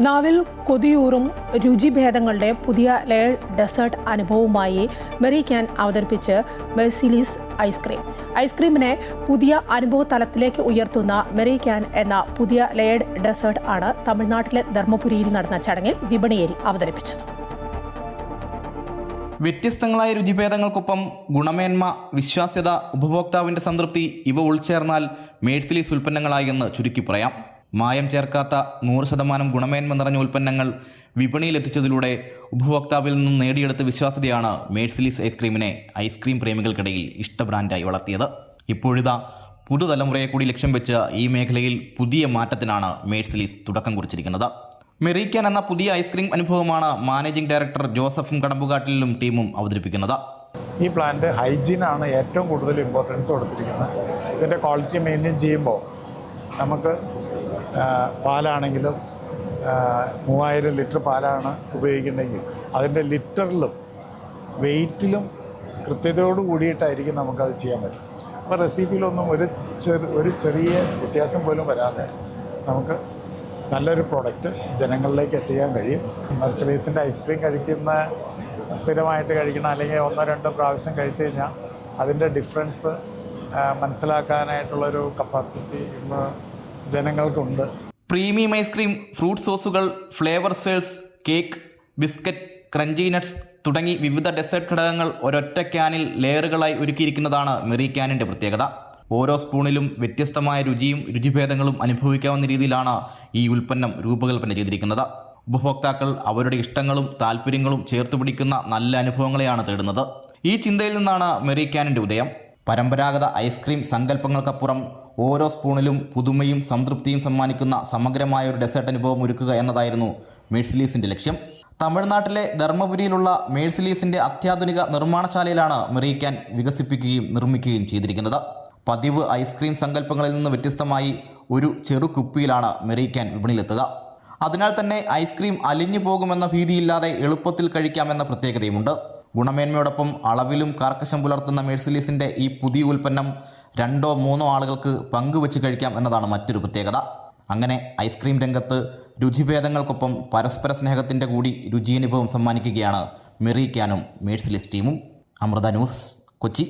നാവിൽ കൊതിയൂറും രുചിഭേദങ്ങളുടെ പുതിയ ലേയർഡ് desert അനുഭവവുമായി Maria can അവതരിപ്പിച്ച് മെർസിലീസ് ഐസ്ക്രീം. ഐസ്ക്രീമിനെ പുതിയ അനുഭവ തലത്തിലേക്ക് ഉയർത്തുന്ന മെറി ക്യാൻ എന്ന പുതിയ ലേയർഡ് ഡെസേർട്ട് ആണ് തമിഴ്നാട്ടിലെ ധർമ്മപുരിയിൽ നടന്ന ചടങ്ങിൽ വിപണിയിൽ അവതരിപ്പിച്ചത്. വ്യത്യസ്തങ്ങളായ രുചിഭേദങ്ങൾക്കൊപ്പം ഗുണമേന്മ, വിശ്വാസ്യത, ഉപഭോക്താവിന്റെ സംതൃപ്തി ഇവ ഉൾച്ചേർന്നാൽ മെർസിലീസ് ഉൽപ്പന്നങ്ങളായി എന്ന് ചുരുക്കി പറയാം. മായം ചേർക്കാത്ത 100% ഗുണമേന്മ നിറഞ്ഞ ഉൽപ്പന്നങ്ങൾ വിപണിയിലെത്തിച്ചതിലൂടെ ഉപഭോക്താവിൽ നിന്നും നേടിയെടുത്ത വിശ്വാസ്യതയാണ് മെർസിലീസ് ഐസ്ക്രീമിനെ ഐസ്ക്രീം പ്രേമികൾക്കിടയിൽ ഇഷ്ട ബ്രാൻഡായി വളർത്തിയത്. ഇപ്പോഴിതാ പുതുതലമുറയെ കൂടി ലക്ഷ്യം വെച്ച് ഈ മേഖലയിൽ പുതിയ മാറ്റത്തിനാണ് മെർസിലീസ് തുടക്കം കുറിച്ചിരിക്കുന്നത്. മെറി ക്യാൻ എന്ന പുതിയ ഐസ്ക്രീം അനുഭവമാണ് മാനേജിംഗ് ഡയറക്ടർ ജോസഫും കടമ്പുകാട്ടിലും ടീമും അവതരിപ്പിക്കുന്നത്. ഈ പ്ലാന്റ് ഹൈജീനാണ് ഏറ്റവും കൂടുതൽ ഇമ്പോർട്ടൻസ് കൊടുത്തിരിക്കുന്നത്. ഇതിൻ്റെ ക്വാളിറ്റി മെയിൻറ്റെയിൻ ചെയ്യുമ്പോൾ നമുക്ക് പാലാണെങ്കിലും 3000 ലിറ്റർ പാലാണ് ഉപയോഗിക്കുന്നുണ്ടെങ്കിൽ അതിൻ്റെ ലിറ്ററിലും വെയ്റ്റിലും കൃത്യതയോട് കൂടിയിട്ടായിരിക്കും നമുക്കത് ചെയ്യാൻ പറ്റും. അപ്പോൾ റെസിപ്പിയിലൊന്നും ഒരു ചെറിയ വ്യത്യാസം പോലും വരാതെ നമുക്ക് നല്ലൊരു പ്രോഡക്റ്റ് ജനങ്ങളിലേക്ക് എത്തിക്കാൻ കഴിയും. മെർസിലീസിൻ്റെ ഐസ്ക്രീം സ്ഥിരമായിട്ട് കഴിക്കണം, അല്ലെങ്കിൽ 1-2 പ്രാവശ്യം കഴിച്ചു കഴിഞ്ഞാൽ അതിൻ്റെ ഡിഫറൻസ് മനസ്സിലാക്കാനായിട്ടുള്ളൊരു കപ്പാസിറ്റി ഇന്ന് ജനങ്ങൾക്കുണ്ട്. പ്രീമിയം ഐസ്ക്രീം, ഫ്രൂട്ട് സോസുകൾ, ഫ്ലേവർ സ്വേഴ്സ്, കേക്ക്, ബിസ്ക്കറ്റ്, ക്രഞ്ചി നട്ട്സ് തുടങ്ങി വിവിധ ഡെസേർട്ട് ഘടകങ്ങൾ ഒരൊറ്റ ക്യാനിൽ ലെയറുകളായി ഒരുക്കിയിരിക്കുന്നതാണ് മെറി ക്യാനിൻ്റെ പ്രത്യേകത. ഓരോ സ്പൂണിലും വ്യത്യസ്തമായ രുചിയും രുചിഭേദങ്ങളും അനുഭവിക്കാവുന്ന രീതിയിലാണ് ഈ ഉൽപ്പന്നം രൂപകൽപ്പന ചെയ്തിരിക്കുന്നത്. ഉപഭോക്താക്കൾ അവരുടെ ഇഷ്ടങ്ങളും താല്പര്യങ്ങളും ചേർത്ത് പിടിക്കുന്ന നല്ല അനുഭവങ്ങളെയാണ് തേടുന്നത്. ഈ ചിന്തയിൽ നിന്നാണ് മെറി ക്യാനിൻ്റെ ഉദയം. പരമ്പരാഗത ഐസ്ക്രീം സങ്കല്പങ്ങൾക്കപ്പുറം ഓരോ സ്പൂണിലും പുതുമയും സംതൃപ്തിയും സമ്മാനിക്കുന്ന സമഗ്രമായ ഒരു ഡെസേർട്ട് അനുഭവം ഒരുക്കുക എന്നതായിരുന്നു മെർസിലീസിൻ്റെ ലക്ഷ്യം. തമിഴ്നാട്ടിലെ ധർമ്മപുരിയിലുള്ള മെർസിലീസിൻ്റെ അത്യാധുനിക നിർമ്മാണശാലയിലാണ് മെറി ക്യാൻ വികസിപ്പിക്കുകയും നിർമ്മിക്കുകയും ചെയ്തിരിക്കുന്നത്. പതിവ് ഐസ്ക്രീം സങ്കല്പങ്ങളിൽ നിന്ന് വ്യത്യസ്തമായി ഒരു ചെറു കുപ്പിയിലാണ് മെറി ക്യാൻ വിപണിയിലെത്തുക. അതിനാൽ തന്നെ ഐസ്ക്രീം അലിഞ്ഞു പോകുമെന്ന ഭീതിയില്ലാതെ എളുപ്പത്തിൽ കഴിക്കാമെന്ന പ്രത്യേകതയുമുണ്ട്. ഗുണമേന്മയോടൊപ്പം അളവിലും കാർക്കശം പുലർത്തുന്ന മെർസിലീസിൻ്റെ ഈ പുതിയ ഉൽപ്പന്നം 2-3 ആളുകൾക്ക് പങ്കുവെച്ച് കഴിക്കാം എന്നതാണ് മറ്റൊരു പ്രത്യേകത. അങ്ങനെ ഐസ്ക്രീം രംഗത്ത് രുചിഭേദങ്ങൾക്കൊപ്പം പരസ്പര സ്നേഹത്തിൻ്റെ കൂടി രുചിയനുഭവം സമ്മാനിക്കുകയാണ് മെറി ക്യാനും മെർസിലീസ് ടീമും. അമൃത ന്യൂസ്, കൊച്ചി.